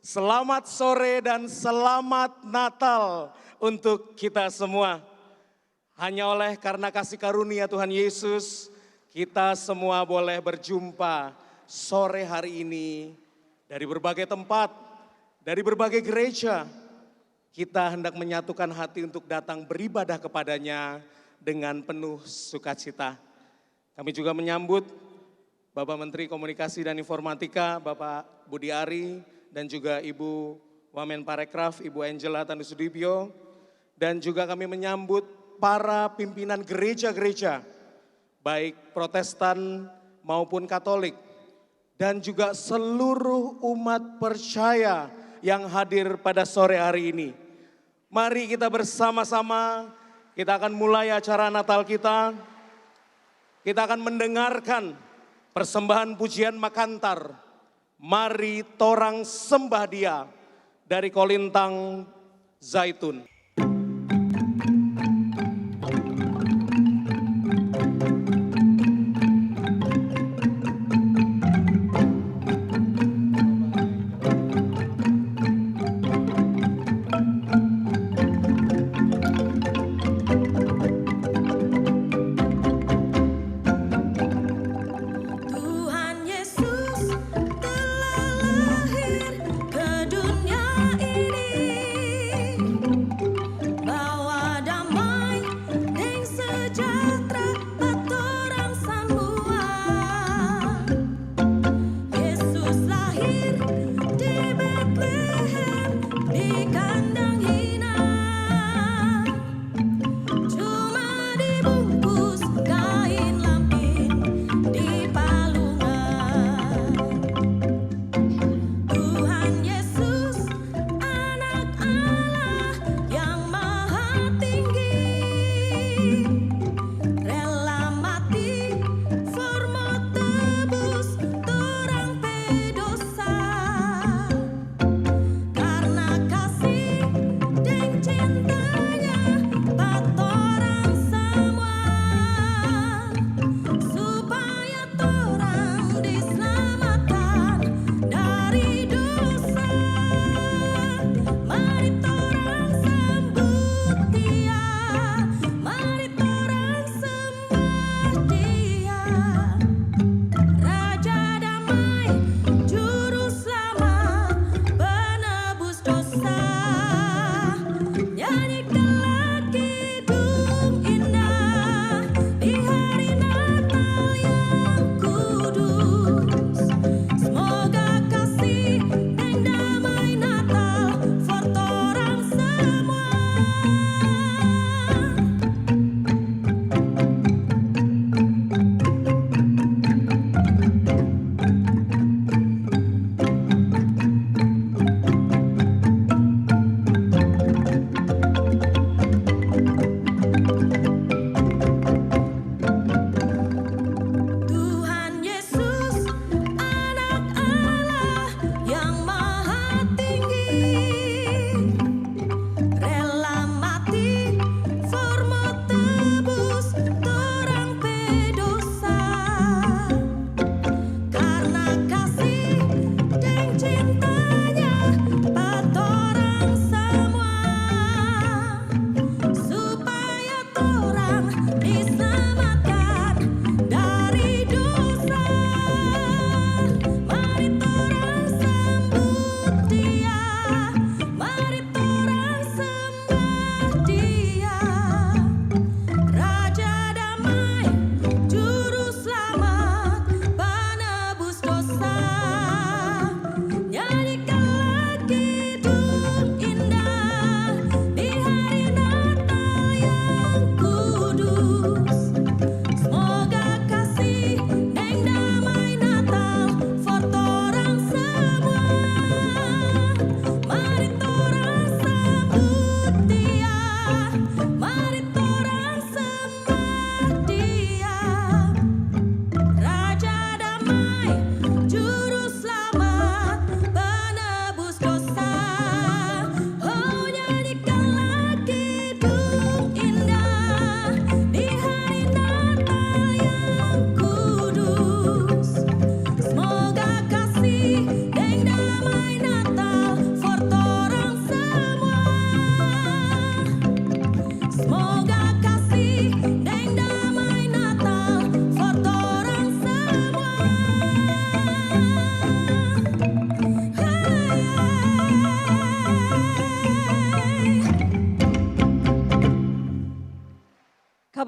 Selamat sore dan selamat Natal untuk kita semua. Hanya oleh karena kasih karunia Tuhan Yesus, kita semua boleh berjumpa sore hari ini dari berbagai tempat, dari berbagai gereja. Kita hendak menyatukan hati untuk datang beribadah kepadanya dengan penuh sukacita. Kami juga menyambut Bapak Menteri Komunikasi dan Informatika, Bapak Budi Ari, dan juga Ibu Wamenparekraf, Ibu Angela Tandusudibyo, dan juga kami menyambut para pimpinan gereja-gereja, baik Protestan maupun Katolik, dan juga seluruh umat percaya yang hadir pada sore hari ini. Mari kita bersama-sama, kita akan mulai acara Natal kita. Kita akan mendengarkan persembahan pujian Makantar. Mari torang sembah Dia dari Kolintang Zaitun.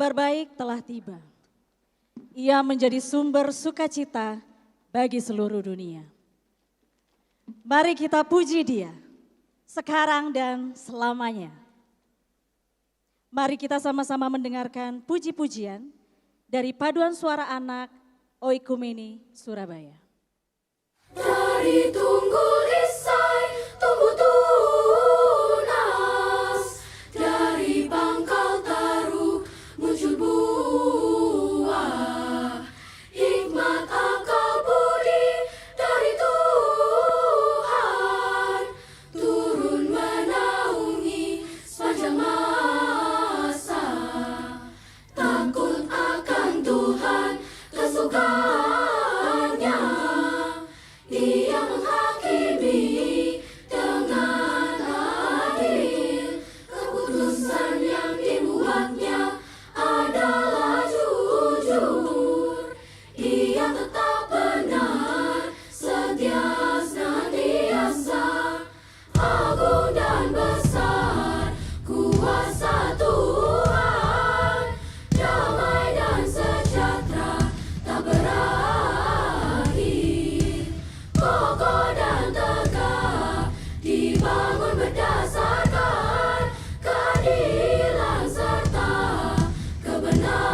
Kabar baik telah tiba. Ia menjadi sumber sukacita bagi seluruh dunia. Mari kita puji Dia sekarang dan selamanya. Mari kita sama-sama mendengarkan puji-pujian dari Paduan Suara Anak Oikumene Surabaya. Dari Tunggul Isai tumbuh tunas, dari pangkal taruh muncul buah, hikmat akal budi dari Tuhan, turun menaungi sepanjang masa, takut akan Tuhan kesukaannya. Dia menghakimi dengan adil, keputusan yang dibuatnya adalah jujur. Ia tetap benar, setia senantiasa, agung dan besar kuasa Tuhan, damai dan sejahtera tak berakhir. Kokoh dan tegak dibangun berdasarkan keadilan serta kebenaran.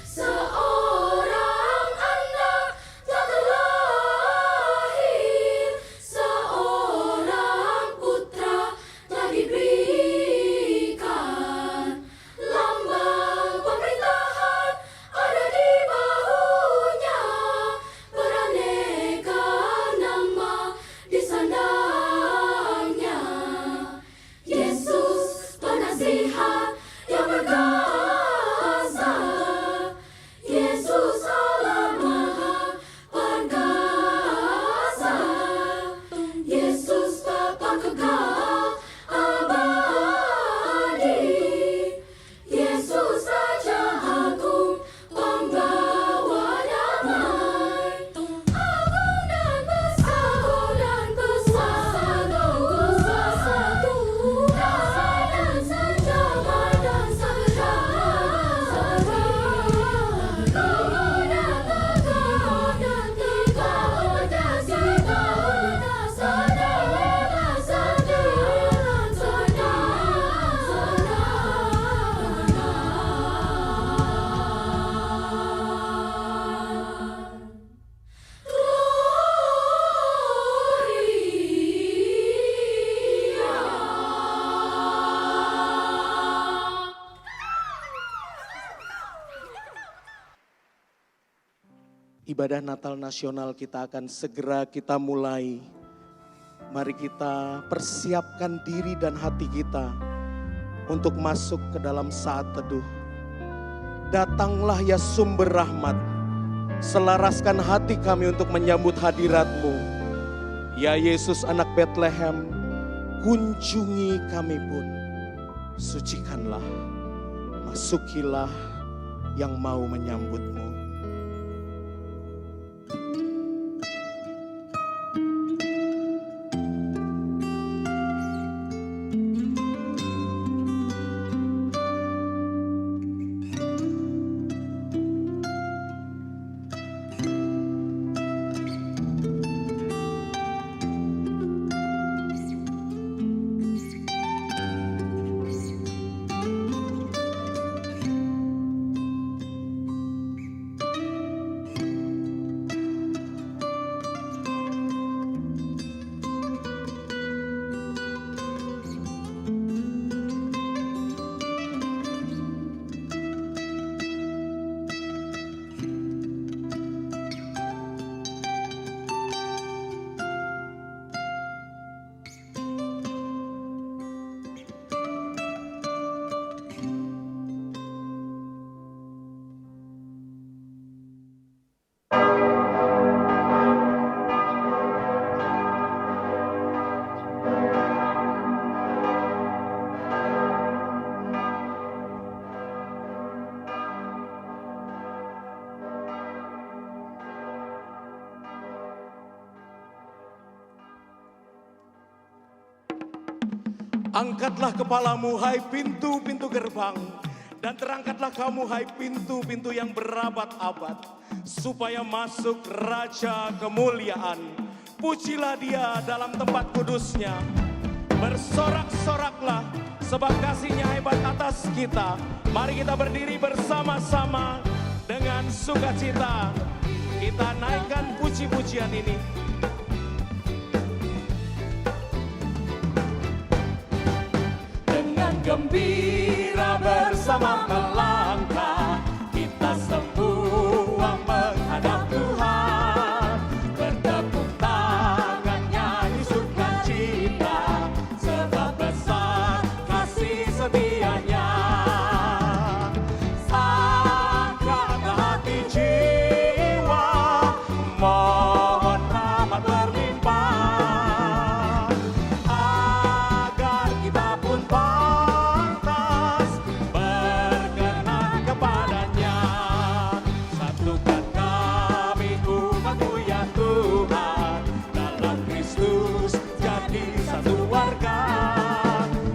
Seorang anak telah terlahir, seorang putra telah diberikan. Lambang pemerintahan ada di bahunya, beraneka nama disandangnya. Yesus penasihat yang berkuasa, Yesus Allah Maha Perkasa, Yesus Bapa kekal abadi, Yesus Raja Agung pembawa damai. Agung dan besar kuasa Tuhan, damai dan sejahtera dan sejahtera. Kokoh dan tegak dan tegak berdasarkan Ibadah Natal Nasional kita akan segera kita mulai. Mari kita persiapkan diri dan hati kita untuk masuk ke dalam saat teduh. Datanglah ya sumber rahmat, selaraskan hati kami untuk menyambut hadirat-Mu. Ya Yesus anak Betlehem, kunjungi kami pun. Sucikanlah, masukilah yang mau menyambut-Mu. Angkatlah kepalamu, hai pintu-pintu gerbang, dan terangkatlah kamu, hai pintu-pintu yang berabad-abad, supaya masuk Raja kemuliaan. Pujilah Dia dalam tempat kudusnya. Bersorak-soraklah, sebab kasih-Nya hebat atas kita. Mari kita berdiri bersama-sama dengan sukacita. Kita naikkan puji-pujian ini. Dengan gembira bersama melangkah, kita semua menghadap Tuhan. Bertepuk tangan nyanyi sukacita, sebab besar kasih setia-Nya. Angkatlah hati jiwa, mohon rahmat berlimpah, agar kita pun pantas berkenan kepada-Nya. Satukan kami umat-Mu ya Tuhan, dalam Kristus jadi satu warga,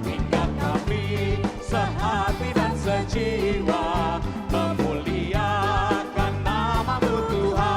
hingga kami sehati dan sejiwa memuliakan nama-Mu Tuhan.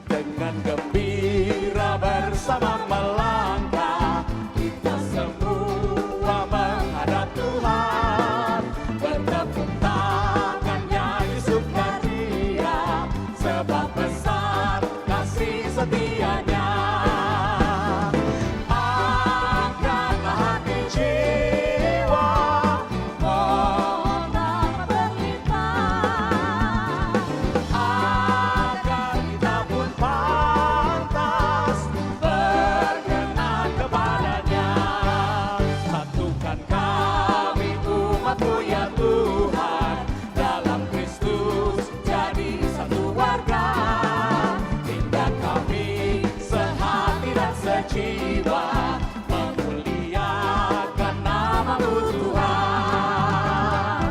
Dengan gembira bersama melangkah, kita semua menghadap Tuhan. Bertepuk tangan nyanyi sukacita, sebab besar kasih setia-Nya. Angkatlah hati jiwa, mohon rahmat berlimpah, agar kita pun pantas berkenan kepada-Nya. Satukan kami umat-Mu ya Tuhan, dalam Kristus jadi satu warga, hingga kami sehati dan sejiwa memuliakan nama-Mu Tuhan.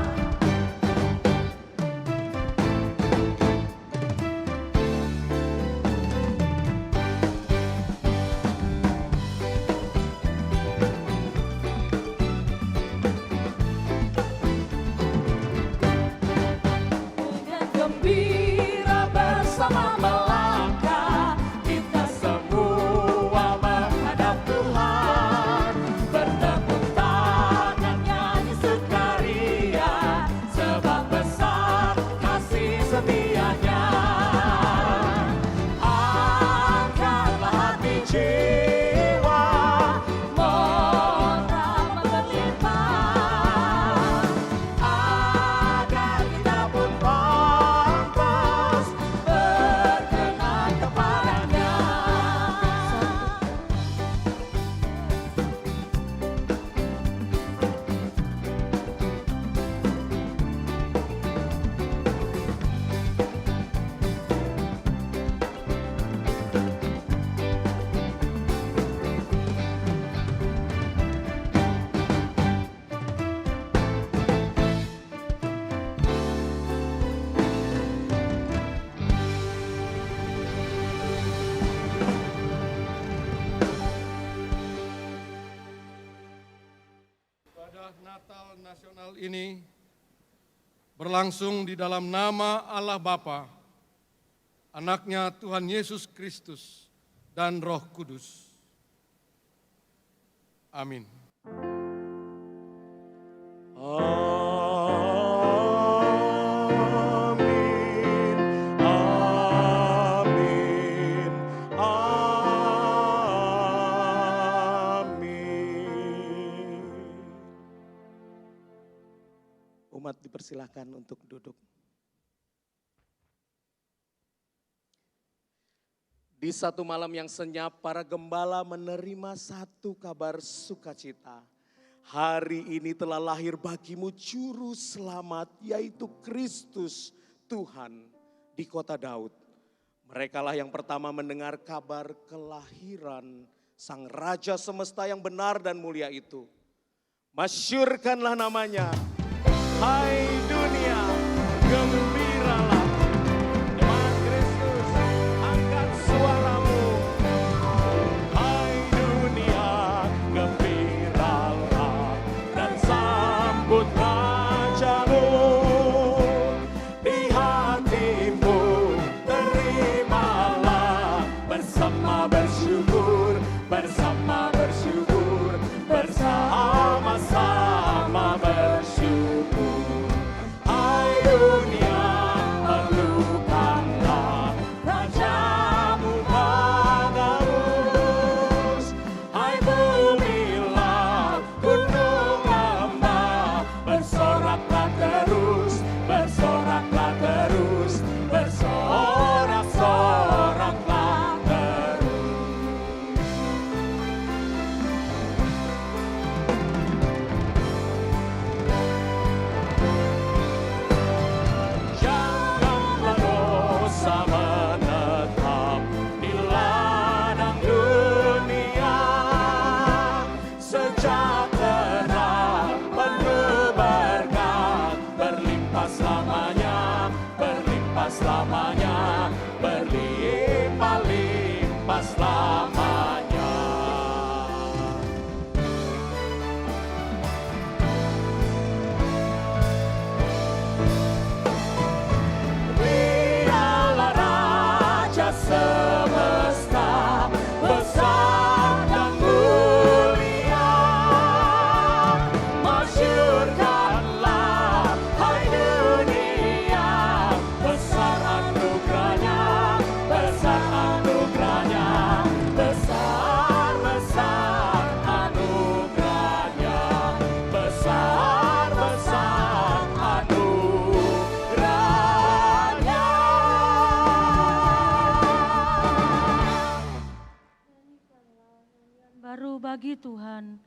Dengan gembira bersama melangkah, kita semua menghadap Tuhan. Bertepuk tangan nyanyi sukaria, sebab besar kasih setia-Nya. Angkatlah hati jiwa, mohon rahmat berlimpah, agar kita pun pantas berkenan kepada-Nya. Ibadah Natal nasional ini berlangsung di dalam nama Allah Bapa, Anaknya Tuhan Yesus Kristus, dan Roh Kudus. Amin. Amin, amin, amin. Umat dipersilahkan untuk duduk. Di satu malam yang senyap, para gembala menerima satu kabar sukacita. Hari ini telah lahir bagimu juru selamat, yaitu Kristus Tuhan di kota Daud. Merekalah yang pertama mendengar kabar kelahiran Sang Raja semesta yang benar dan mulia itu. Masyurkanlah namanya. Hai dunia, gembiralah. Jemaat Kristus, angkat suaramu. Hai dunia, gembiralah dan sambut Rajamu. Di hatimu terimalah bersama bersyukur, bersama bersyukur, bersama-sama bersyukur. Hai dunia, perlukanlah Rajamu bagus. Hai bumilah, gunung lembah, bersoraklah terus, bersoraklah terus, bersorak-soraklah terus. Janganlah dosa menetap di ladang dunia. Sejahtera penuh berkat, berlimpah selamanya, berlimpah selamanya, berlimpah-limpah selamanya. Dialah Raja semesta, besar dan mulia. Masyurkanlah, hai dunia, besar anugerahnya, besar anugerahnya, besar-besar anugerahnya, besar-besar anugerahnya. Baru bagi Tuhan,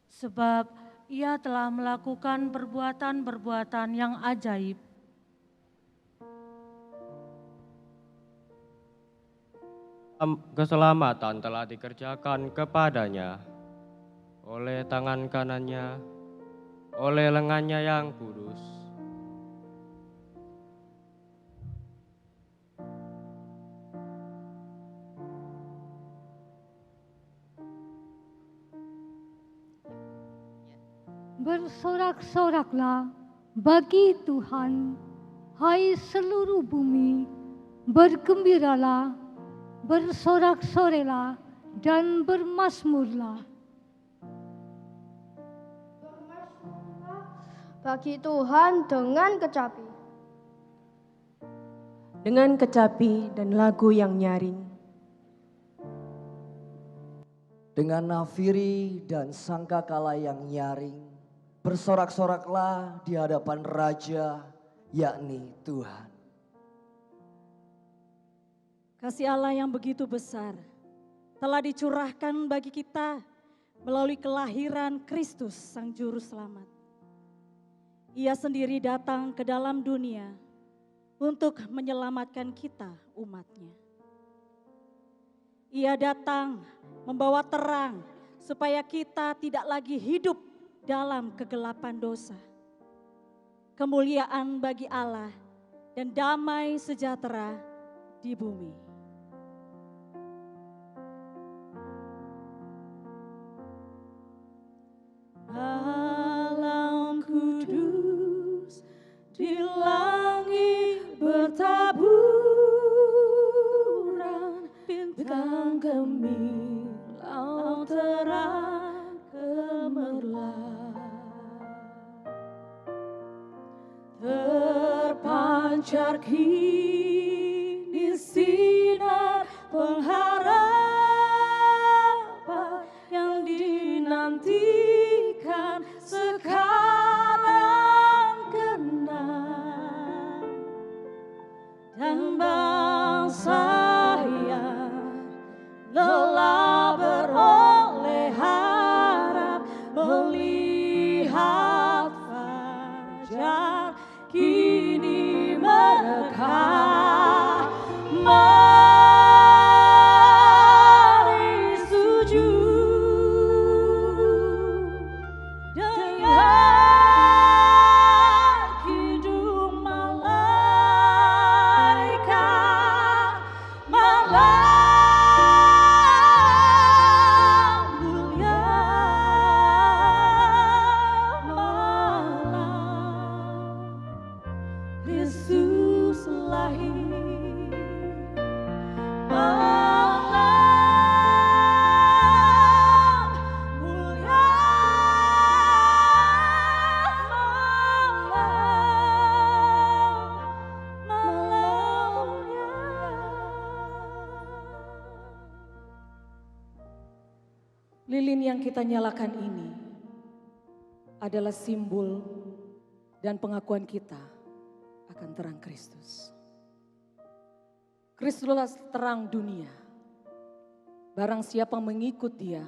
sebab Ia telah melakukan perbuatan-perbuatan yang ajaib. Keselamatan telah dikerjakan kepadanya oleh tangan kanannya, oleh lengannya yang kudus. Bersorak-soraklah bagi Tuhan, hai seluruh bumi, bergembiralah, bersorak-sorelah, dan bermasmurlah. Bagi Tuhan dengan kecapi. Dengan kecapi dan lagu yang nyaring. Dengan nafiri dan sangkakala yang nyaring, bersorak-soraklah di hadapan Raja, yakni Tuhan. Kasih Allah yang begitu besar telah dicurahkan bagi kita melalui kelahiran Kristus Sang Juru Selamat. Ia sendiri datang ke dalam dunia untuk menyelamatkan kita umatnya. Ia datang membawa terang supaya kita tidak lagi hidup dalam kegelapan dosa. Kemuliaan bagi Allah dan damai sejahtera di bumi. Alam kudus di langit bertaburan, bintang gemilang terang gemerlap, terpancar kini sinar pengharapan yang dinantikan sekarang genap, dan bangsa yang lelah beroleh harap melihat fajar kini mereka. Mari sujud yang kita nyalakan ini adalah simbol dan pengakuan kita akan terang Kristus. Kristuslah terang dunia. Barang siapa mengikut Dia,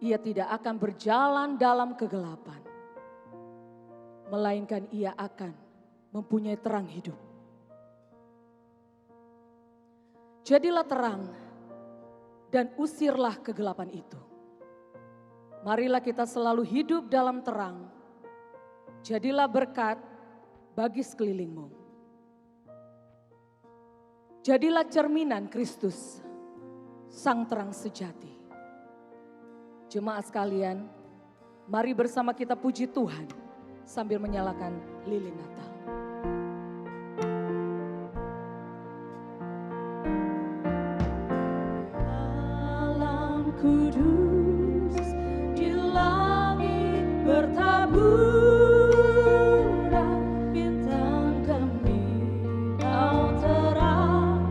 ia tidak akan berjalan dalam kegelapan, melainkan ia akan mempunyai terang hidup. Jadilah terang dan usirlah kegelapan itu. Marilah kita selalu hidup dalam terang. Jadilah berkat bagi sekelilingmu. Jadilah cerminan Kristus, Sang Terang Sejati. Jemaat sekalian, mari bersama kita puji Tuhan sambil menyalakan lilin Natal. Alam kudus di langit bertaburan, bintang gemilang terang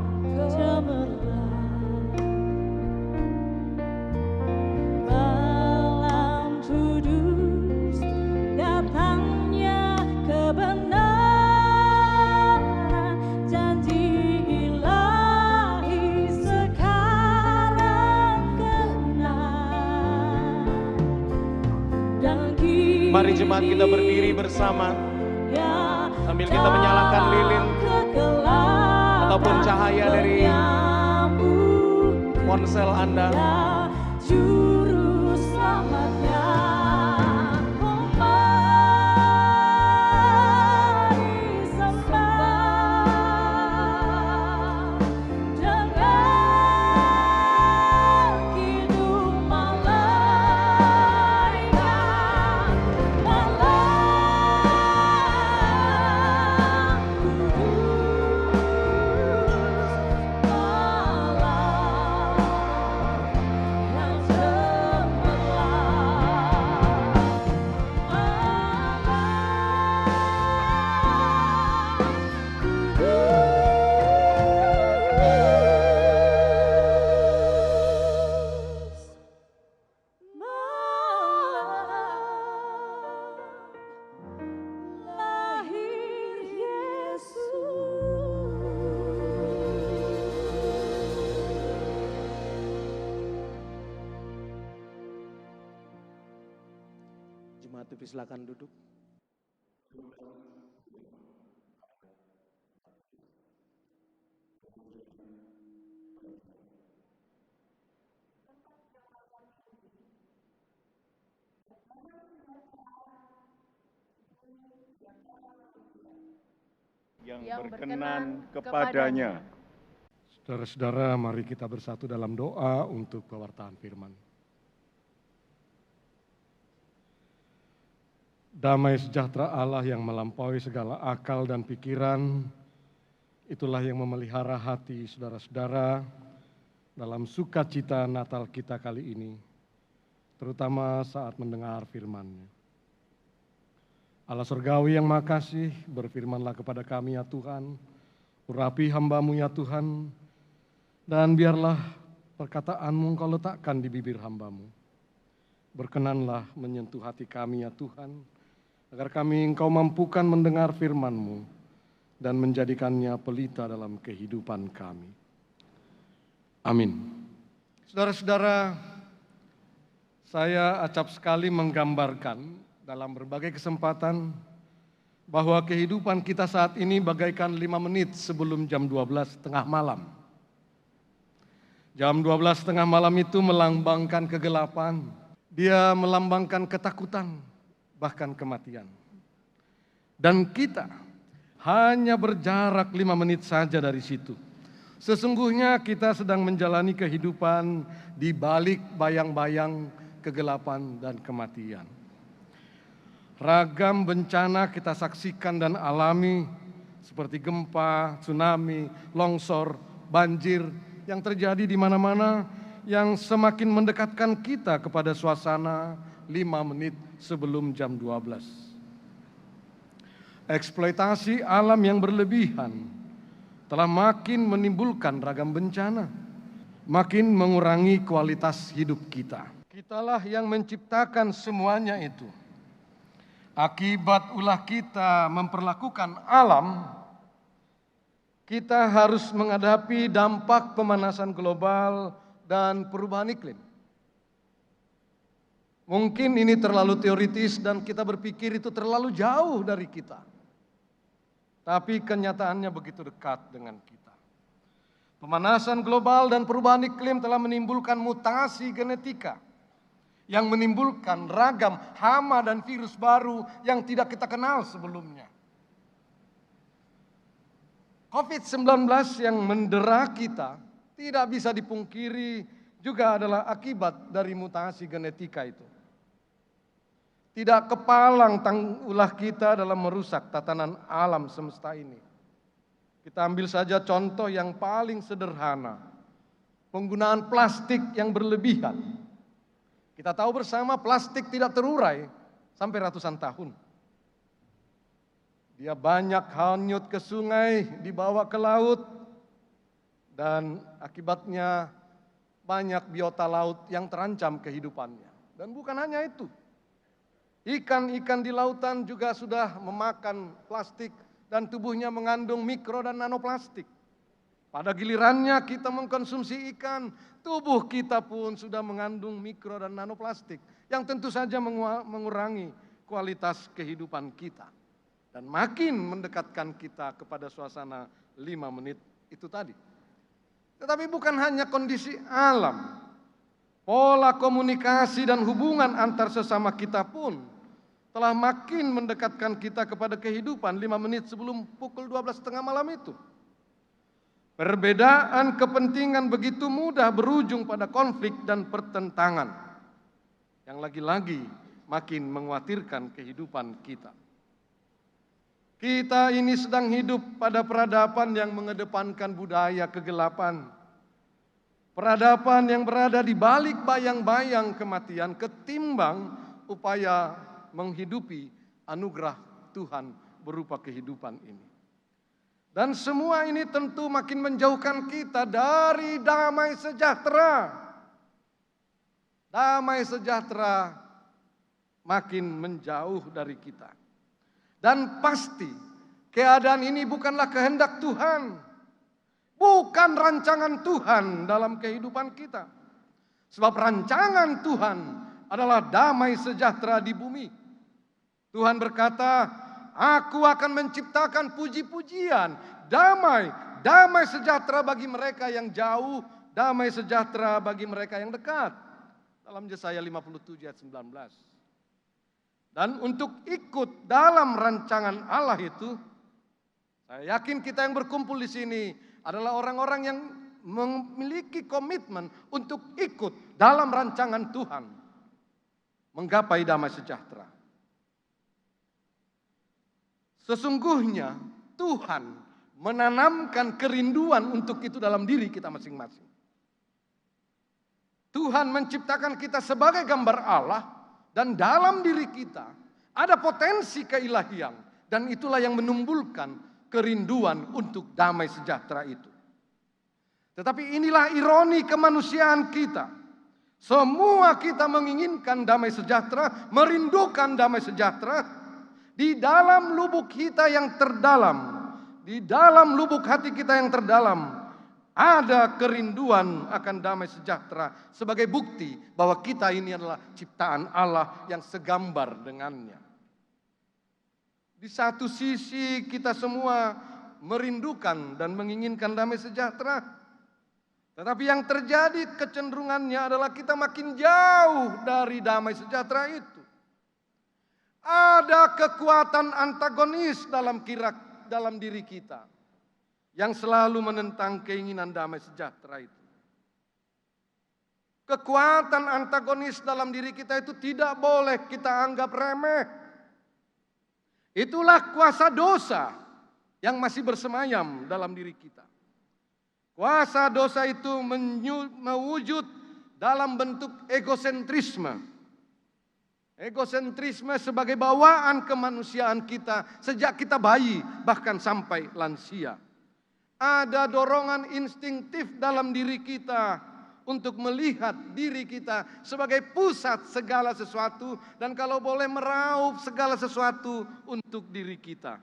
cemerlang. Malam kudus datangnya kebenaran, janji ilahi sekarang kena. Dan Mari jemaat kita berdiri bersama sambil kita menyalakan lilin ataupun cahaya dari ponsel Anda. Juru selamatnya, oh mari sembah dengan kidung malaikat, malam kudus, malam yang lahir Yesus. Jemaat silakan duduk. yang berkenan kepadanya. Saudara-saudara, mari kita bersatu dalam doa untuk pewartaan firman. Damai sejahtera Allah yang melampaui segala akal dan pikiran, itulah yang memelihara hati saudara-saudara dalam sukacita Natal kita kali ini, terutama saat mendengar firman-Nya. Allah surgawi yang Maha Kasih, berfirmanlah kepada kami ya Tuhan, urapi hamba-Mu ya Tuhan, dan biarlah perkataan-Mu Engkau letakkan di bibir hamba-Mu. Berkenanlah menyentuh hati kami ya Tuhan, agar kami Engkau mampukan mendengar firman-Mu dan menjadikannya pelita dalam kehidupan kami. Amin. Saudara-saudara, saya acap sekali menggambarkan dalam berbagai kesempatan bahwa kehidupan kita saat ini bagaikan 5 menit sebelum jam 12 tengah malam. Jam 12 tengah malam itu melambangkan kegelapan, dia melambangkan ketakutan, bahkan kematian. Dan kita hanya berjarak 5 menit saja dari situ. Sesungguhnya kita sedang menjalani kehidupan di balik bayang-bayang kegelapan dan kematian. Ragam bencana kita saksikan dan alami seperti gempa, tsunami, longsor, banjir yang terjadi di mana-mana yang semakin mendekatkan kita kepada suasana 5 menit sebelum jam 12. Eksploitasi alam yang berlebihan telah makin menimbulkan ragam bencana, makin mengurangi kualitas hidup kita. Kitalah yang menciptakan semuanya itu. Akibat ulah kita memperlakukan alam, kita harus menghadapi dampak pemanasan global dan perubahan iklim. Mungkin ini terlalu teoritis dan kita berpikir itu terlalu jauh dari kita. Tapi kenyataannya begitu dekat dengan kita. Pemanasan global dan perubahan iklim telah menimbulkan mutasi genetika yang menimbulkan ragam hama dan virus baru yang tidak kita kenal sebelumnya. COVID-19 yang mendera kita tidak bisa dipungkiri juga adalah akibat dari mutasi genetika itu. Tidak kepalang ulah kita dalam merusak tatanan alam semesta ini. Kita ambil saja contoh yang paling sederhana. Penggunaan plastik yang berlebihan. Kita tahu bersama plastik tidak terurai sampai ratusan tahun. Dia banyak hanyut ke sungai, dibawa ke laut, dan akibatnya banyak biota laut yang terancam kehidupannya. Dan bukan hanya itu. Ikan-ikan di lautan juga sudah memakan plastik dan tubuhnya mengandung mikro dan nanoplastik. Pada gilirannya kita mengkonsumsi ikan, tubuh kita pun sudah mengandung mikro dan nanoplastik yang tentu saja mengurangi kualitas kehidupan kita. Dan makin mendekatkan kita kepada suasana 5 menit itu tadi. Tetapi bukan hanya kondisi alam, pola komunikasi dan hubungan antar sesama kita pun telah makin mendekatkan kita kepada kehidupan 5 menit sebelum pukul 12.30 malam itu. Perbedaan kepentingan begitu mudah berujung pada konflik dan pertentangan yang lagi-lagi makin mengkhawatirkan kehidupan kita. Kita ini sedang hidup pada peradaban yang mengedepankan budaya kegelapan. Peradaban yang berada di balik bayang-bayang kematian ketimbang upaya menghidupi anugerah Tuhan berupa kehidupan ini. Dan semua ini tentu makin menjauhkan kita dari damai sejahtera. Damai sejahtera makin menjauh dari kita. Dan pasti keadaan ini bukanlah kehendak Tuhan. Bukan rancangan Tuhan dalam kehidupan kita. Sebab rancangan Tuhan adalah damai sejahtera di bumi. Tuhan berkata, Aku akan menciptakan puji-pujian, damai sejahtera bagi mereka yang jauh, damai sejahtera bagi mereka yang dekat. Dalam Yesaya 57 ayat 19. Dan untuk ikut dalam rancangan Allah itu, saya yakin kita yang berkumpul di sini adalah orang-orang yang memiliki komitmen untuk ikut dalam rancangan Tuhan, menggapai damai sejahtera. Sesungguhnya Tuhan menanamkan kerinduan untuk itu dalam diri kita masing-masing. Tuhan menciptakan kita sebagai gambar Allah dan dalam diri kita ada potensi keilahian dan itulah yang menumbuhkan kerinduan untuk damai sejahtera itu. Tetapi inilah ironi kemanusiaan kita. Semua kita menginginkan damai sejahtera, merindukan damai sejahtera. Di dalam lubuk kita yang terdalam, di dalam lubuk hati kita yang terdalam, ada kerinduan akan damai sejahtera sebagai bukti bahwa kita ini adalah ciptaan Allah yang segambar dengannya. Di satu sisi kita semua merindukan dan menginginkan damai sejahtera, tetapi yang terjadi kecenderungannya adalah kita makin jauh dari damai sejahtera itu. Ada kekuatan antagonis dalam diri kita yang selalu menentang keinginan damai sejahtera itu. Kekuatan antagonis dalam diri kita itu tidak boleh kita anggap remeh. Itulah kuasa dosa yang masih bersemayam dalam diri kita. Kuasa dosa itu mewujud dalam bentuk egosentrisme. Egosentrisme sebagai bawaan kemanusiaan kita sejak kita bayi bahkan sampai lansia. Ada dorongan instingtif dalam diri kita untuk melihat diri kita sebagai pusat segala sesuatu dan kalau boleh meraup segala sesuatu untuk diri kita.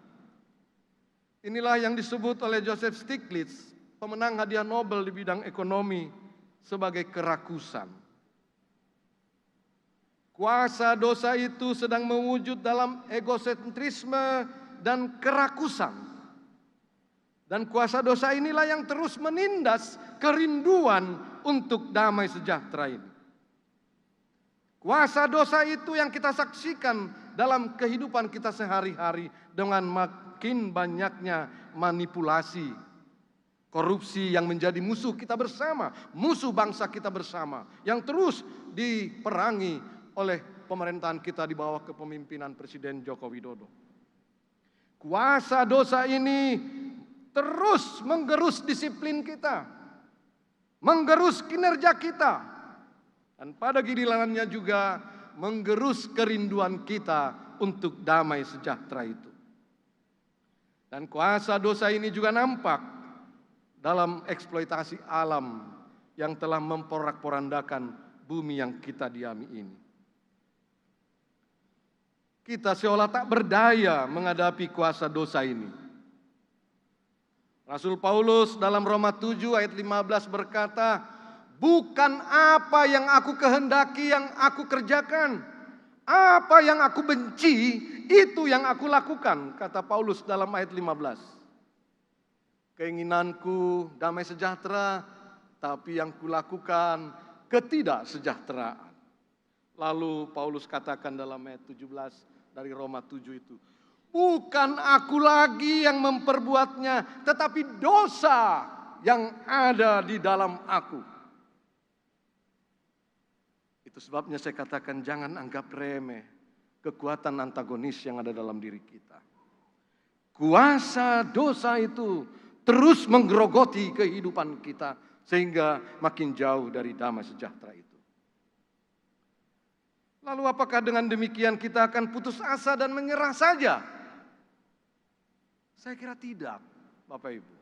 Inilah yang disebut oleh Joseph Stiglitz, pemenang hadiah Nobel di bidang ekonomi, sebagai kerakusan. Kuasa dosa itu sedang mewujud dalam egosentrisme dan kerakusan. Dan kuasa dosa inilah yang terus menindas kerinduan untuk damai sejahtera ini. Kuasa dosa itu yang kita saksikan dalam kehidupan kita sehari-hari dengan makin banyaknya manipulasi, korupsi yang menjadi musuh kita bersama, musuh bangsa kita bersama, yang terus diperangi oleh pemerintahan kita di bawah kepemimpinan Presiden Joko Widodo. Kuasa dosa ini terus menggerus disiplin kita, menggerus kinerja kita, dan pada gilirannya juga menggerus kerinduan kita untuk damai sejahtera itu. Dan kuasa dosa ini juga nampak dalam eksploitasi alam yang telah memporak-porandakan bumi yang kita diami ini. Kita seolah tak berdaya menghadapi kuasa dosa ini. Rasul Paulus dalam Roma 7 ayat 15 berkata, bukan apa yang aku kehendaki yang aku kerjakan, apa yang aku benci itu yang aku lakukan, kata Paulus dalam ayat 15. Keinginanku damai sejahtera, tapi yang kulakukan ketidaksejahteraan. Lalu Paulus katakan dalam ayat 17 dari Roma 7 itu, bukan aku lagi yang memperbuatnya, tetapi dosa yang ada di dalam aku. Itu sebabnya saya katakan jangan anggap remeh kekuatan antagonis yang ada dalam diri kita. Kuasa dosa itu terus menggerogoti kehidupan kita sehingga makin jauh dari damai sejahtera itu. Lalu apakah dengan demikian kita akan putus asa dan menyerah saja? Saya kira tidak, Bapak Ibu.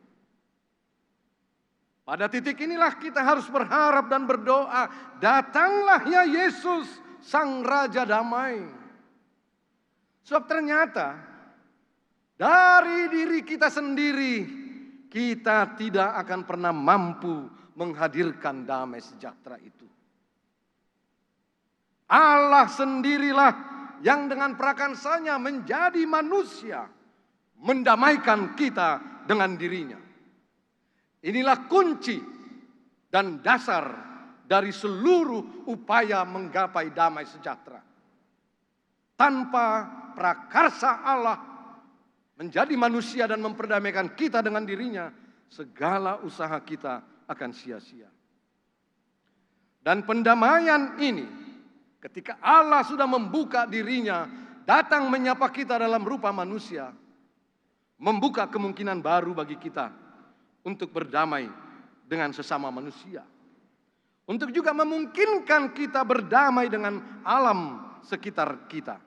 Pada titik inilah kita harus berharap dan berdoa, datanglah ya Yesus, Sang Raja Damai. Sebab ternyata dari diri kita sendiri, kita tidak akan pernah mampu menghadirkan damai sejahtera itu. Allah sendirilah yang dengan prakarsanya menjadi manusia, mendamaikan kita dengan dirinya. Inilah kunci dan dasar dari seluruh upaya menggapai damai sejahtera. Tanpa prakarsa Allah menjadi manusia dan memperdamaikan kita dengan dirinya, segala usaha kita akan sia-sia. Dan pendamaian ini, ketika Allah sudah membuka dirinya, datang menyapa kita dalam rupa manusia, membuka kemungkinan baru bagi kita untuk berdamai dengan sesama manusia. Untuk juga memungkinkan kita berdamai dengan alam sekitar kita.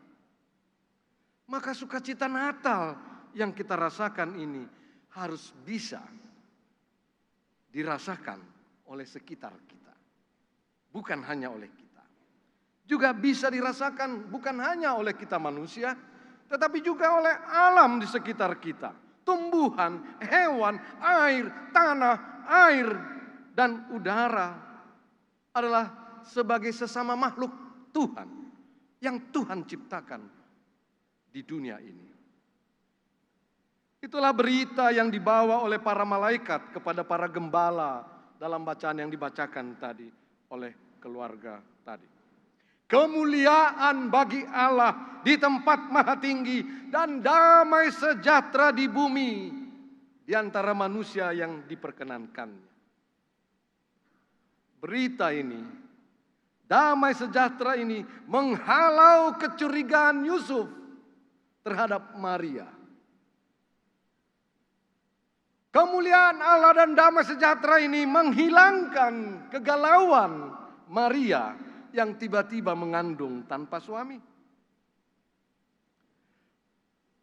Maka sukacita Natal yang kita rasakan ini harus bisa dirasakan oleh sekitar kita. Bukan hanya oleh kita. Juga bisa dirasakan bukan hanya oleh kita manusia, tetapi juga oleh alam di sekitar kita. Tumbuhan, hewan, air, tanah, air, dan udara adalah sebagai sesama makhluk Tuhan yang Tuhan ciptakan di dunia ini. Itulah berita yang dibawa oleh para malaikat kepada para gembala dalam bacaan yang dibacakan tadi oleh keluarga tadi. Kemuliaan bagi Allah di tempat maha tinggi dan damai sejahtera di bumi di antara manusia yang diperkenankannya. Berita ini, damai sejahtera ini menghalau kecurigaan Yusuf terhadap Maria. Kemuliaan Allah dan damai sejahtera ini menghilangkan kegalauan Maria yang tiba-tiba mengandung tanpa suami.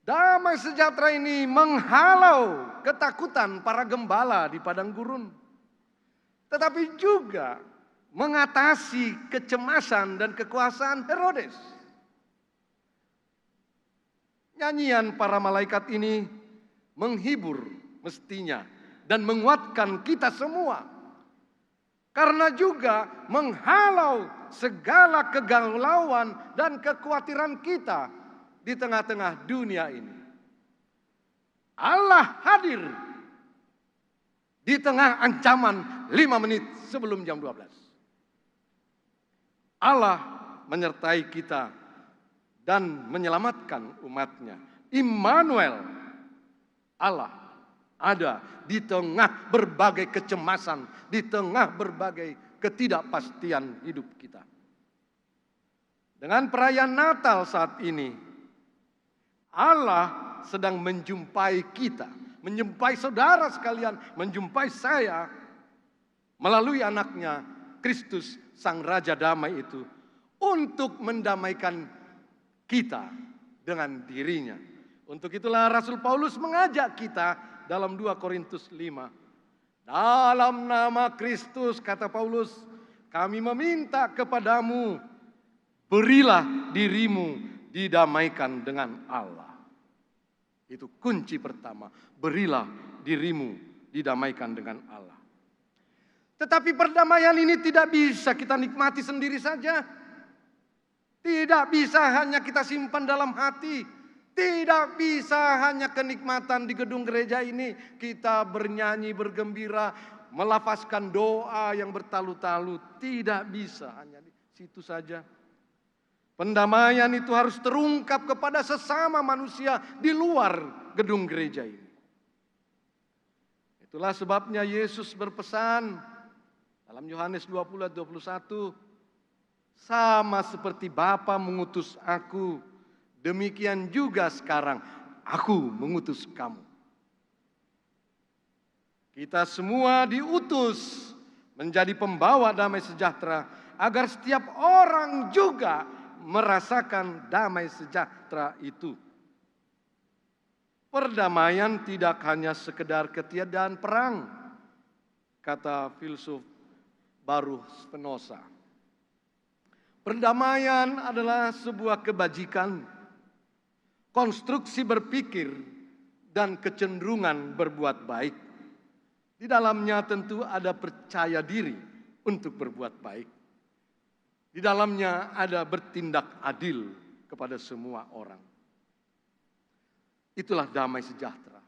Damai sejahtera ini menghalau ketakutan para gembala di padang gurun. Tetapi juga mengatasi kecemasan dan kekuasaan Herodes. Nyanyian para malaikat ini menghibur mestinya dan menguatkan kita semua. Karena juga menghalau segala kegalauan dan kekhawatiran kita di tengah-tengah dunia ini. Allah hadir di tengah ancaman 5 menit sebelum jam 12. Allah menyertai kita dan menyelamatkan umatnya. Immanuel, Allah ada di tengah berbagai kecemasan, di tengah berbagai ketidakpastian hidup kita. Dengan perayaan Natal saat ini, Allah sedang menjumpai kita, menjumpai saudara sekalian, menjumpai saya melalui anaknya Kristus Sang Raja Damai itu untuk mendamaikan kita dengan dirinya. Untuk itulah Rasul Paulus mengajak kita dalam 2 Korintus 5. Dalam nama Kristus, kata Paulus, kami meminta kepadamu, berilah dirimu didamaikan dengan Allah. Itu kunci pertama, berilah dirimu didamaikan dengan Allah. Tetapi perdamaian ini tidak bisa kita nikmati sendiri saja. Tidak bisa hanya kita simpan dalam hati. Tidak bisa hanya kenikmatan di gedung gereja ini. Kita bernyanyi, bergembira, melafazkan doa yang bertalu-talu. Tidak bisa hanya di situ saja. Pendamaian itu harus terungkap kepada sesama manusia di luar gedung gereja ini. Itulah sebabnya Yesus berpesan dalam Yohanes 20 ayat 21, sama seperti Bapa mengutus aku, demikian juga sekarang aku mengutus kamu. Kita semua diutus menjadi pembawa damai sejahtera agar setiap orang juga merasakan damai sejahtera itu. Perdamaian tidak hanya sekedar ketiadaan perang, kata filsuf baru Spinoza. Perdamaian adalah sebuah kebajikan, konstruksi berpikir, dan kecenderungan berbuat baik. Di dalamnya tentu ada percaya diri untuk berbuat baik. Di dalamnya ada bertindak adil kepada semua orang. Itulah damai sejahtera.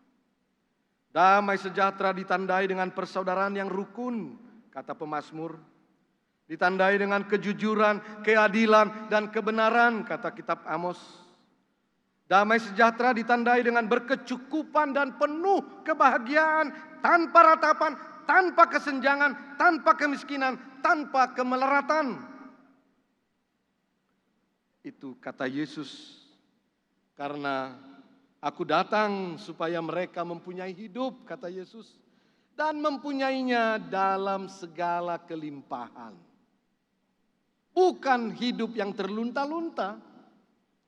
Damai sejahtera ditandai dengan persaudaraan yang rukun, kata pemazmur. Ditandai dengan kejujuran, keadilan, dan kebenaran, kata kitab Amos. Damai sejahtera ditandai dengan berkecukupan dan penuh kebahagiaan, tanpa ratapan, tanpa kesenjangan, tanpa kemiskinan, tanpa kemelaratan. Itu kata Yesus, karena aku datang supaya mereka mempunyai hidup, kata Yesus, dan mempunyainya dalam segala kelimpahan. Bukan hidup yang terlunta-lunta,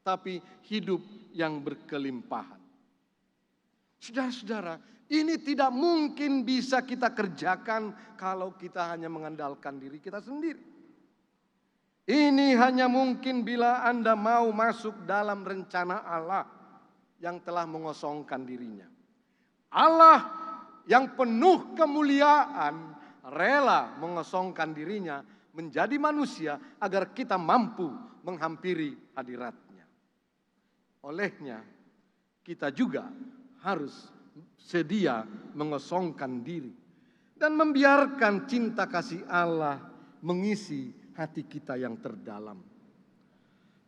tapi hidup yang berkelimpahan. Saudara-saudara, ini tidak mungkin bisa kita kerjakan kalau kita hanya mengandalkan diri kita sendiri. Ini hanya mungkin bila Anda mau masuk dalam rencana Allah yang telah mengosongkan dirinya. Allah yang penuh kemuliaan rela mengosongkan dirinya menjadi manusia agar kita mampu menghampiri hadiratnya. Olehnya kita juga harus sedia mengosongkan diri dan membiarkan cinta kasih Allah mengisi hati kita yang terdalam.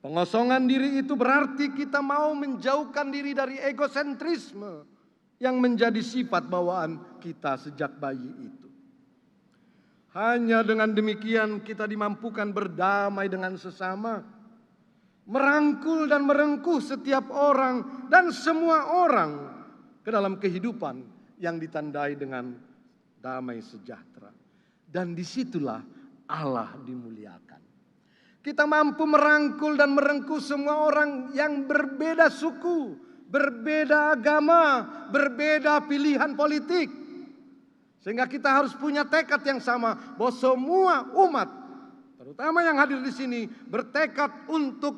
Pengosongan diri itu berarti kita mau menjauhkan diri dari egosentrisme yang menjadi sifat bawaan kita sejak bayi itu. Hanya dengan demikian kita dimampukan berdamai dengan sesama, merangkul dan merengkuh setiap orang dan semua orang ke dalam kehidupan yang ditandai dengan damai sejahtera. Dan disitulah Allah dimuliakan. Kita mampu merangkul dan merengkuh semua orang yang berbeda suku, berbeda agama, berbeda pilihan politik. Sehingga kita harus punya tekad yang sama bahwa semua umat terutama yang hadir di sini, bertekad untuk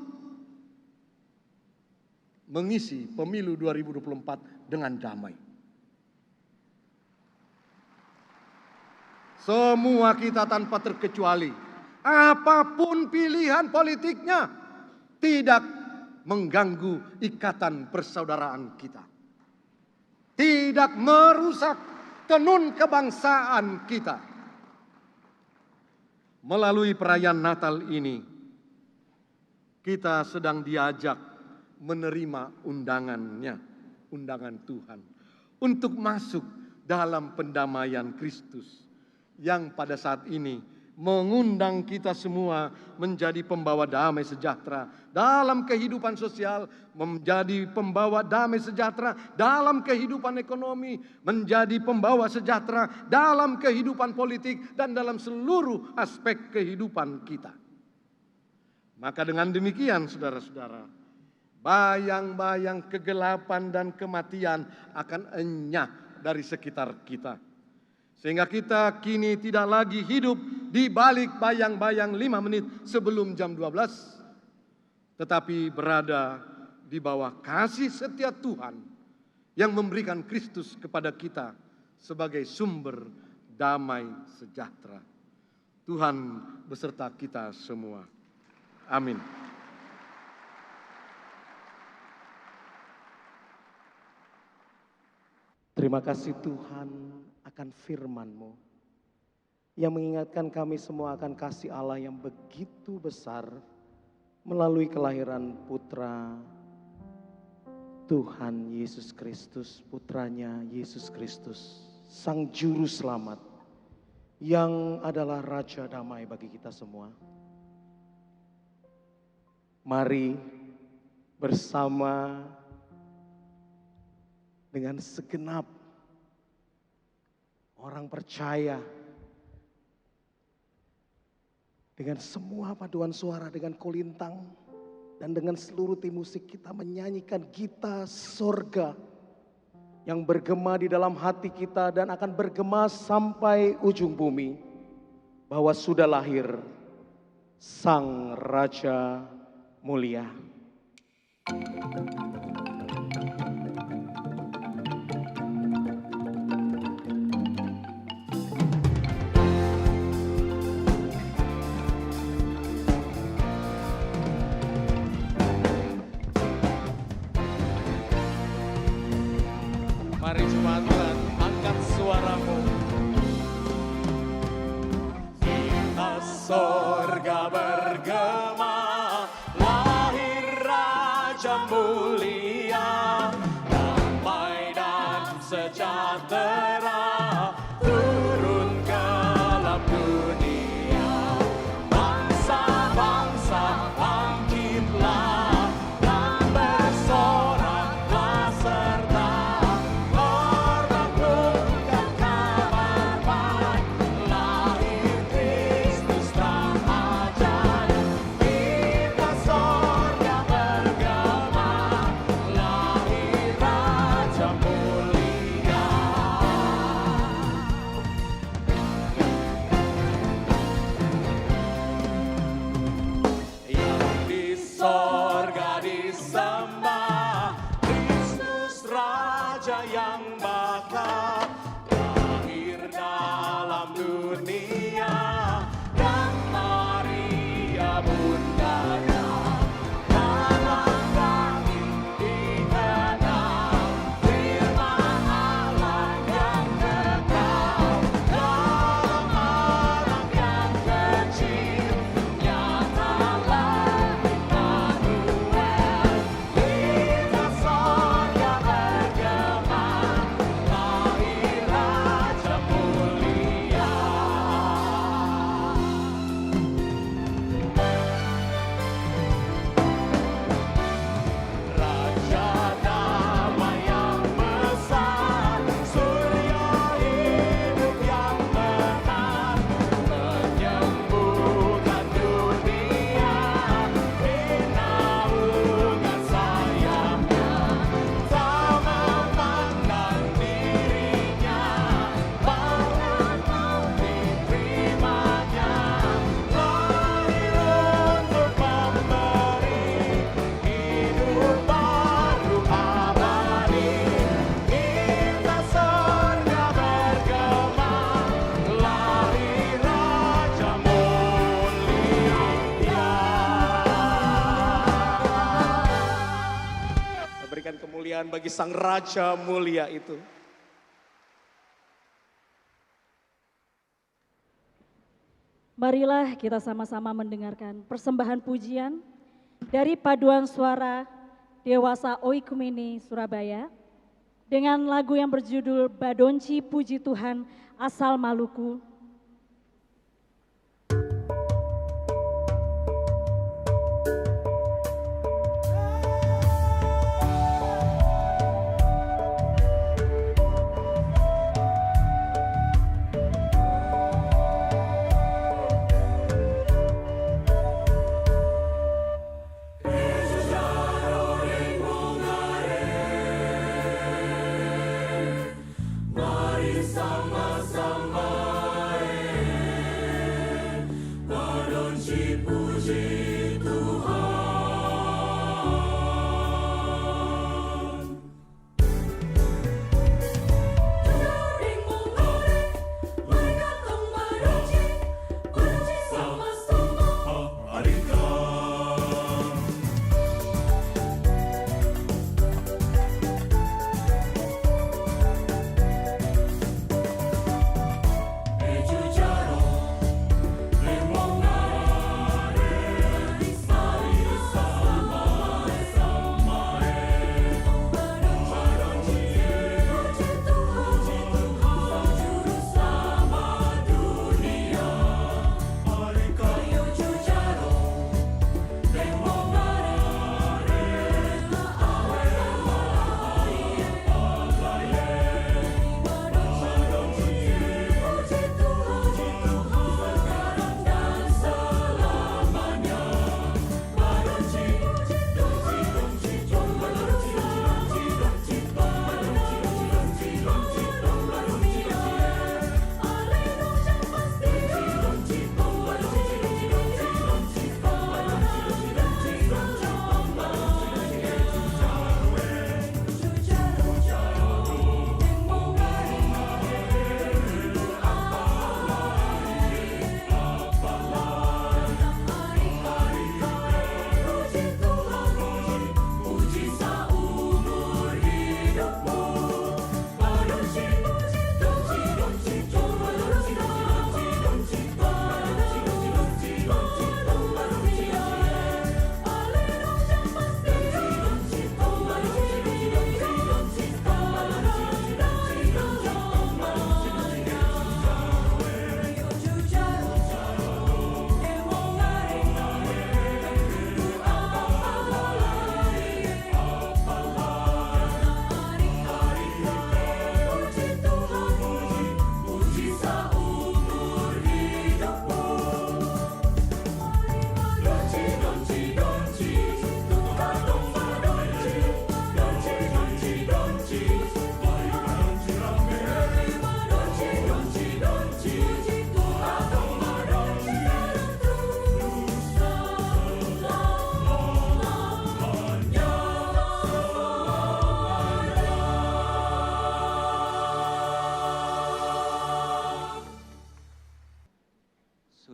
mengisi pemilu 2024 dengan damai. Semua kita tanpa terkecuali, apapun pilihan politiknya, tidak mengganggu ikatan persaudaraan kita. Tidak merusak tenun kebangsaan kita. Melalui perayaan Natal ini, kita sedang diajak menerima undangannya, undangan Tuhan, untuk masuk dalam pendamaian Kristus yang pada saat ini mengundang kita semua menjadi pembawa damai sejahtera dalam kehidupan sosial, menjadi pembawa damai sejahtera dalam kehidupan ekonomi, menjadi pembawa sejahtera dalam kehidupan politik dan dalam seluruh aspek kehidupan kita. Maka dengan demikian saudara-saudara, bayang-bayang kegelapan dan kematian akan enyah dari sekitar kita. Sehingga kita kini tidak lagi hidup di balik bayang-bayang 5 menit sebelum jam 12. Tetapi berada di bawah kasih setia Tuhan yang memberikan Kristus kepada kita sebagai sumber damai sejahtera. Tuhan beserta kita semua. Amin. Terima kasih Tuhan akan firman-Mu yang mengingatkan kami semua akan kasih Allah yang begitu besar melalui kelahiran Putra Tuhan Yesus Kristus, Putranya Yesus Kristus, Sang Juru Selamat yang adalah Raja Damai bagi kita semua. Mari bersama dengan segenap orang percaya, dengan semua paduan suara, dengan kolintang, dan dengan seluruh tim musik kita menyanyikan Gita Sorga yang bergema di dalam hati kita dan akan bergema sampai ujung bumi, bahwa sudah lahir Sang Raja Mulia. Mari jemaat Tuhan, angkat suaramu. Gita sorga bergema, lahir Raja mulia, damai dan sejahtera turun ke dalam dunia. Bangsa-bangsa bangkitlah dan bersoraklah serta memberikan kemuliaan bagi Sang Raja mulia itu. Marilah kita sama-sama mendengarkan persembahan pujian dari paduan suara Dewasa Oikumene Surabaya dengan lagu yang berjudul Badonci Puji Tuhan asal Maluku.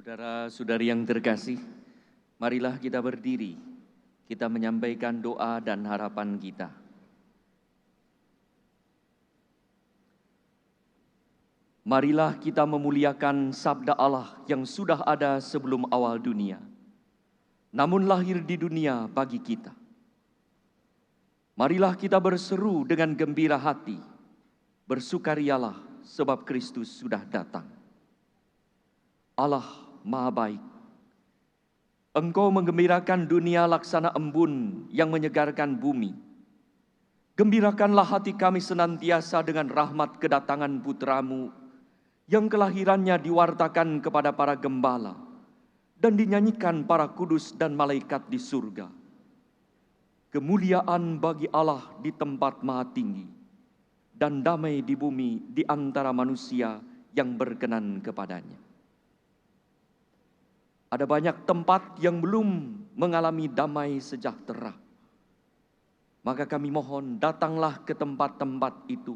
Saudara-saudari yang terkasih, marilah kita berdiri, kita menyampaikan doa dan harapan kita. Marilah kita memuliakan sabda Allah yang sudah ada sebelum awal dunia, namun lahir di dunia bagi kita. Marilah kita berseru dengan gembira hati, bersukarialah sebab Kristus sudah datang. Allah Maha Baik, Engkau menggembirakan dunia laksana embun yang menyegarkan bumi. Gembirakanlah hati kami senantiasa dengan rahmat kedatangan putra-Mu yang kelahirannya diwartakan kepada para gembala dan dinyanyikan para kudus dan malaikat di surga. Kemuliaan bagi Allah di tempat maha tinggi dan damai di bumi di antara manusia yang berkenan kepadanya. Ada banyak tempat yang belum mengalami damai sejahtera. Maka kami mohon datanglah ke tempat-tempat itu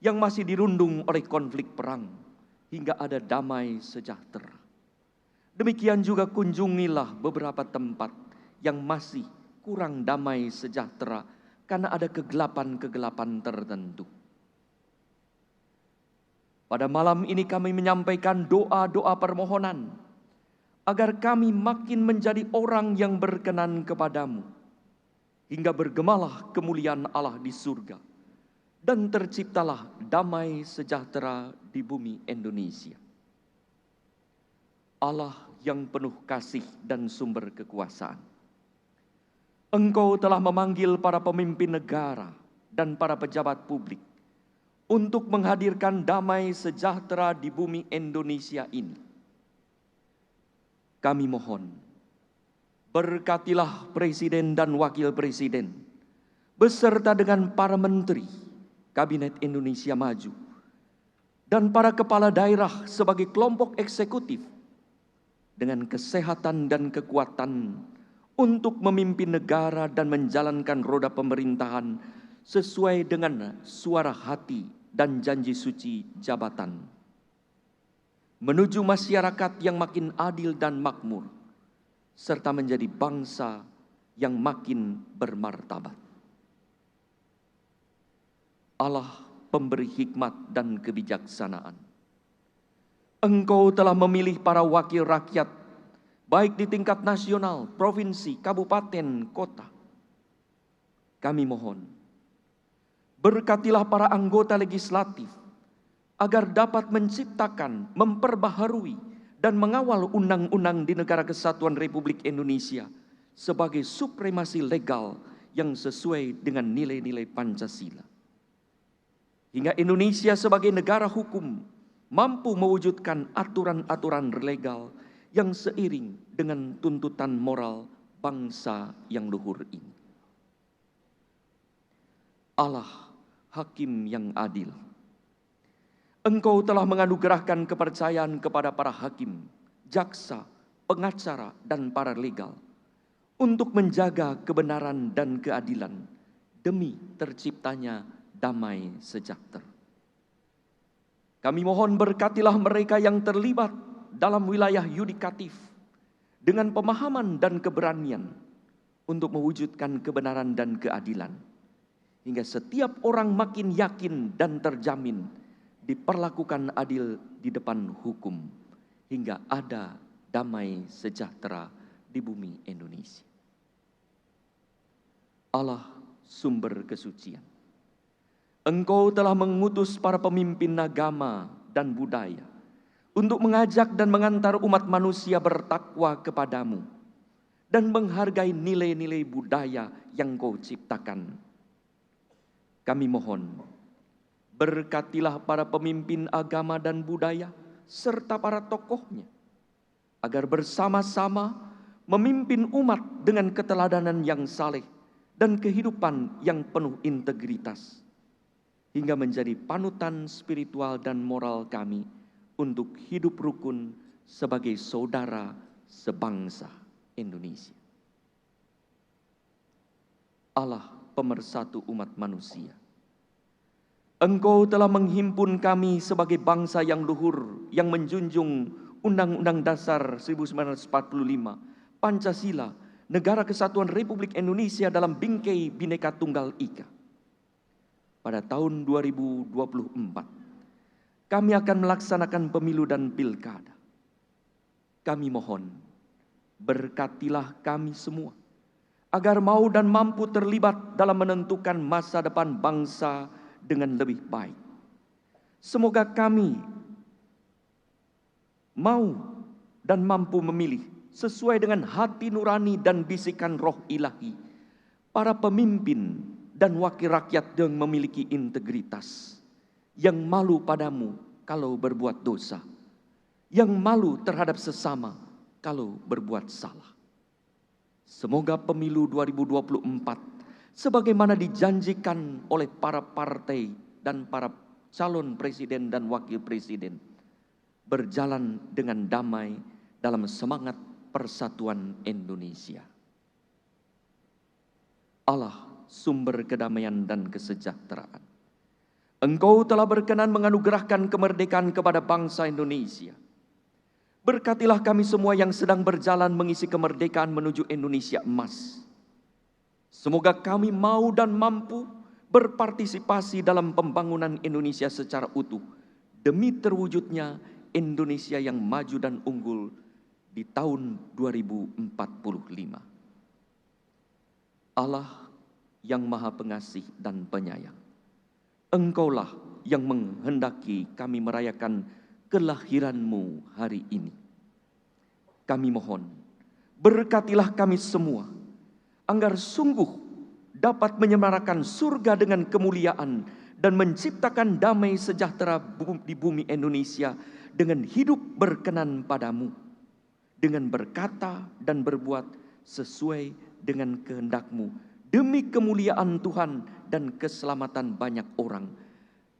yang masih dirundung oleh konflik perang hingga ada damai sejahtera. Demikian juga kunjungilah beberapa tempat yang masih kurang damai sejahtera karena ada kegelapan-kegelapan tertentu. Pada malam ini kami menyampaikan doa-doa permohonan agar kami makin menjadi orang yang berkenan kepadamu, hingga bergemalah kemuliaan Allah di surga, dan terciptalah damai sejahtera di bumi Indonesia. Allah yang penuh kasih dan sumber kekuasaan, Engkau telah memanggil para pemimpin negara dan para pejabat publik untuk menghadirkan damai sejahtera di bumi Indonesia ini. Kami mohon, berkatilah Presiden dan Wakil Presiden, beserta dengan para menteri, Kabinet Indonesia Maju, dan para kepala daerah sebagai kelompok eksekutif, dengan kesehatan dan kekuatan untuk memimpin negara dan menjalankan roda pemerintahan sesuai dengan suara hati dan janji suci jabatan, menuju masyarakat yang makin adil dan makmur, serta menjadi bangsa yang makin bermartabat. Allah pemberi hikmat dan kebijaksanaan, Engkau telah memilih para wakil rakyat, baik di tingkat nasional, provinsi, kabupaten, kota. Kami mohon, berkatilah para anggota legislatif agar dapat menciptakan, memperbaharui, dan mengawal undang-undang di Negara Kesatuan Republik Indonesia sebagai supremasi legal yang sesuai dengan nilai-nilai Pancasila. Hingga Indonesia sebagai negara hukum mampu mewujudkan aturan-aturan legal yang seiring dengan tuntutan moral bangsa yang luhur ini. Allah Hakim yang adil, Engkau telah menganugerahkan kepercayaan kepada para hakim, jaksa, pengacara, dan para legal untuk menjaga kebenaran dan keadilan demi terciptanya damai sejahtera. Kami mohon berkatilah mereka yang terlibat dalam wilayah yudikatif dengan pemahaman dan keberanian untuk mewujudkan kebenaran dan keadilan, hingga setiap orang makin yakin dan terjamin diperlakukan adil di depan hukum, hingga ada damai sejahtera di bumi Indonesia. Allah sumber kesucian, Engkau telah mengutus para pemimpin agama dan budaya untuk mengajak dan mengantar umat manusia bertakwa kepadamu dan menghargai nilai-nilai budaya yang Kau ciptakan. Kami mohon, berkatilah para pemimpin agama dan budaya serta para tokohnya agar bersama-sama memimpin umat dengan keteladanan yang saleh dan kehidupan yang penuh integritas, hingga menjadi panutan spiritual dan moral kami untuk hidup rukun sebagai saudara sebangsa Indonesia. Allah pemersatu umat manusia, Engkau telah menghimpun kami sebagai bangsa yang luhur, yang menjunjung Undang-Undang Dasar 1945, Pancasila, Negara Kesatuan Republik Indonesia dalam bingkai Bhinneka Tunggal Ika. Pada tahun 2024, kami akan melaksanakan pemilu dan pilkada. Kami mohon, berkatilah kami semua, agar mau dan mampu terlibat dalam menentukan masa depan bangsa dengan lebih baik. Semoga kami mau dan mampu memilih sesuai dengan hati nurani dan bisikan roh ilahi para pemimpin dan wakil rakyat yang memiliki integritas, yang malu padamu kalau berbuat dosa, yang malu terhadap sesama kalau berbuat salah. Semoga pemilu 2024 sebagaimana dijanjikan oleh para partai dan para calon presiden dan wakil presiden berjalan dengan damai dalam semangat persatuan Indonesia. Allah sumber kedamaian dan kesejahteraan, Engkau telah berkenan menganugerahkan kemerdekaan kepada bangsa Indonesia. Berkatilah kami semua yang sedang berjalan mengisi kemerdekaan menuju Indonesia emas. Semoga kami mau dan mampu berpartisipasi dalam pembangunan Indonesia secara utuh demi terwujudnya Indonesia yang maju dan unggul di tahun 2045. Allah yang Maha Pengasih dan Penyayang, Engkaulah yang menghendaki kami merayakan kelahiran-Mu hari ini. Kami mohon, berkatilah kami semua, agar sungguh dapat menyemarakan surga dengan kemuliaan dan menciptakan damai sejahtera di bumi Indonesia dengan hidup berkenan padamu, dengan berkata dan berbuat sesuai dengan kehendak-Mu, demi kemuliaan Tuhan dan keselamatan banyak orang,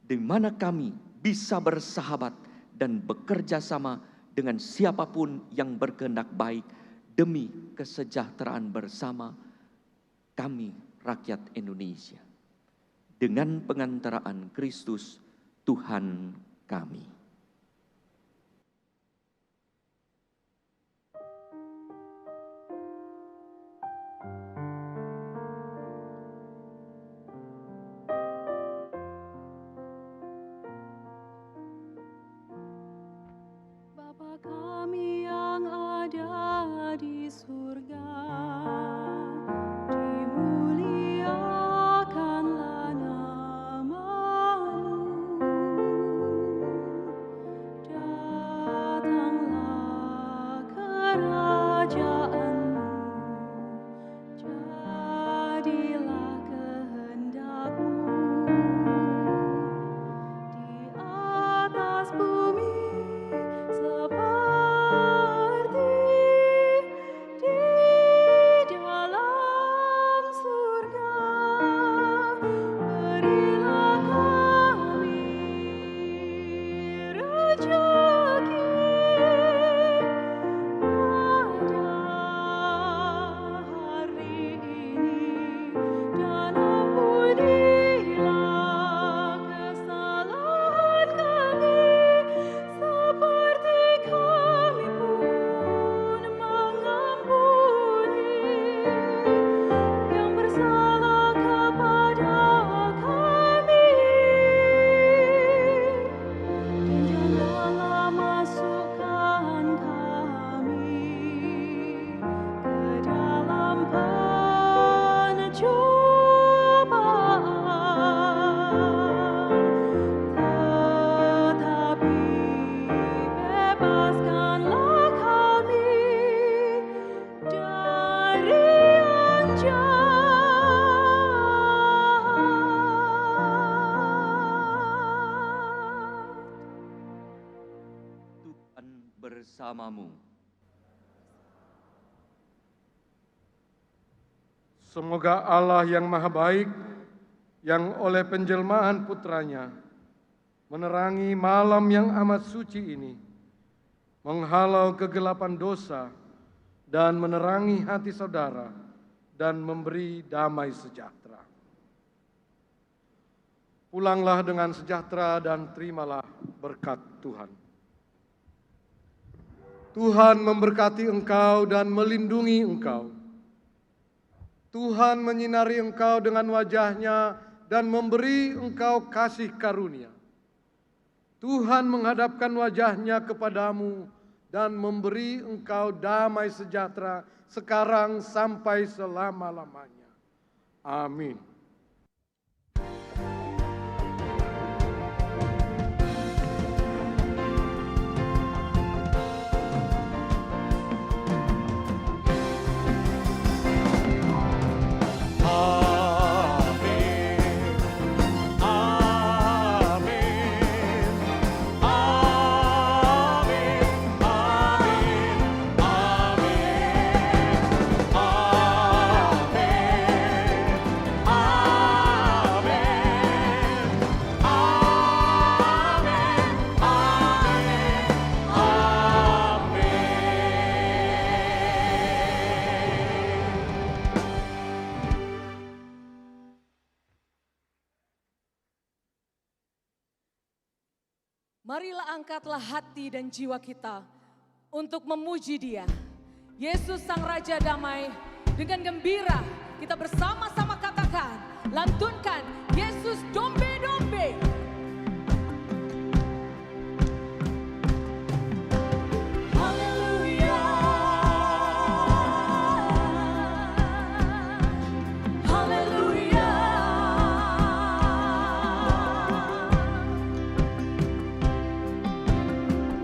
di mana kami bisa bersahabat dan bekerja sama dengan siapapun yang berkehendak baik demi kesejahteraan bersama kami rakyat Indonesia. Dengan pengantaraan Kristus Tuhan kami. Bapa kami yang ada di surga, dimuliakanlah nama-Mu, datanglah kerajaan-Mu, jadilah kehendak-Mu di atas bumi seperti di dalam surga. Berilah kami rezeki pada hari ini, dan ampunilah kesalahan kami seperti kami pun mengampuni yang bersalah kepada kami. Dan janganlah masukkan kami ke dalam pencobaan, tetapi bebaskanlah kami dari yang jahat. Tuhan bersamamu. Semoga Allah yang Maha Baik, yang oleh penjelmaan putranya menerangi malam yang amat suci ini, menghalau kegelapan dosa dan menerangi hati saudara dan memberi damai sejahtera. Pulanglah dengan sejahtera dan terimalah berkat Tuhan. Tuhan memberkati engkau dan melindungi engkau. Tuhan menyinari engkau dengan wajah-Nya dan memberi engkau kasih karunia. Tuhan menghadapkan wajah-Nya kepadamu dan memberi engkau damai sejahtera sekarang sampai selama-lamanya. Amin. Marilah angkatlah hati dan jiwa kita untuk memuji Dia, Yesus Sang Raja Damai, dengan gembira kita bersama-sama katakan, lantunkan, Yesus dombe-dombe. Haleluya, haleluya.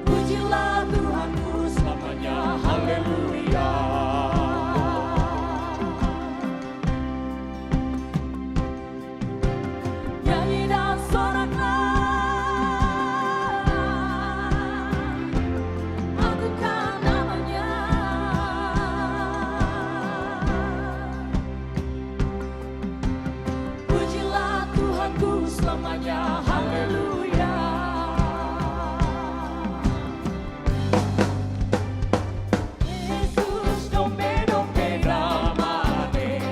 Pujilah Tuhanku selamanya, haleluya. Nyanyi dan soraklah, agungkan namanya. Pujilah Tuhanku selamanya, haleluya. Yesus dombe-dombe damane,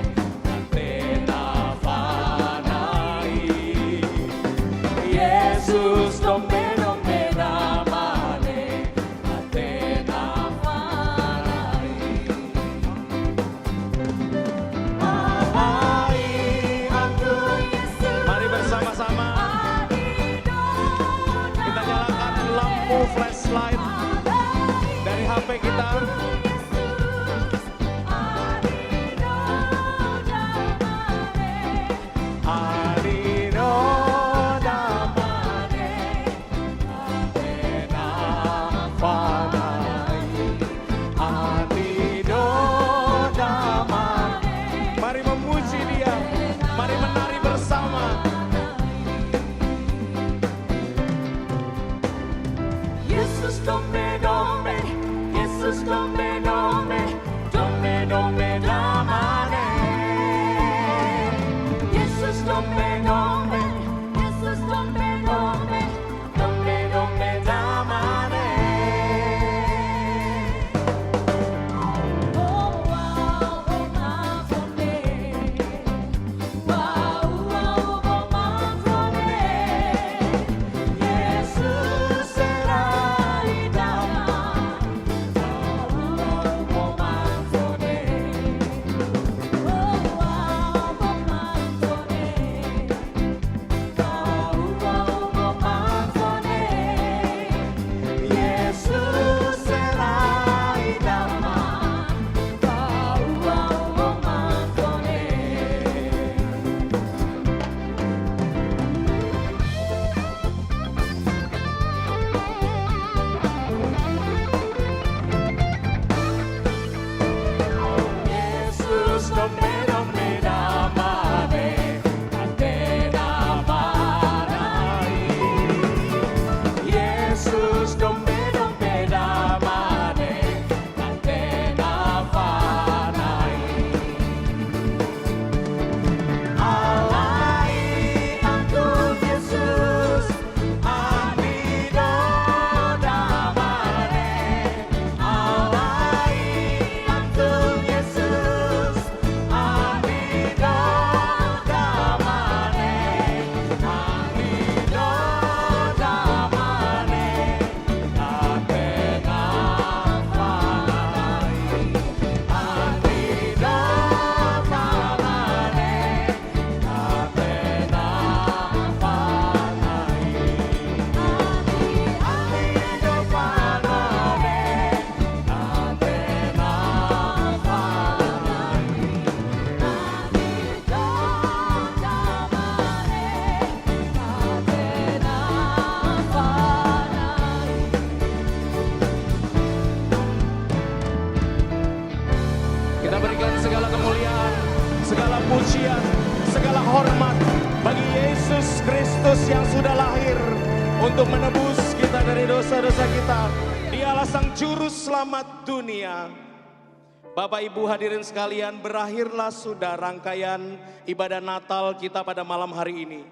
antena fanai. Yesus dombe-dombe damane, antena fanai. Alai aku Yesus. Mari bersama-sama kita nyalakan lampu flashlight dari HP kita. Adino damane, antena fanai. Adino damane. Mari memuji Dia, mari menari bersama. Yesus dombe-dombe, Yesus dombe-dombe, dombe-dombe damane. Yesus dombe-dombe, Yesus dombe-dombe, dombe-dombe damane. Oh wow, oh mafone. Wow, wow, oh mafone. Yesus serai damai. Wow, oh mafone. Oh wow, oh mafone. Wow, oh mafone. Yesus serai damai. Wow, oh mafone. Yesus dombe-dombe damane, antena fanai. Yesus dombe-dombe damane, antena fanai. Alai aku Yesus, adino damane. Alai aku Yesus, adino damane. Adino damane, antena fanai. Adino damane, antena fanai. Adino damane, antena fanai. Kita berikan segala kemuliaan, segala pujian, segala hormat bagi Yesus Kristus yang sudah lahir untuk menebus kita dari dosa-dosa kita. Dialah Sang Juru Selamat dunia. Bapak Ibu hadirin sekalian, berakhirlah sudah rangkaian ibadah Natal kita pada malam hari ini.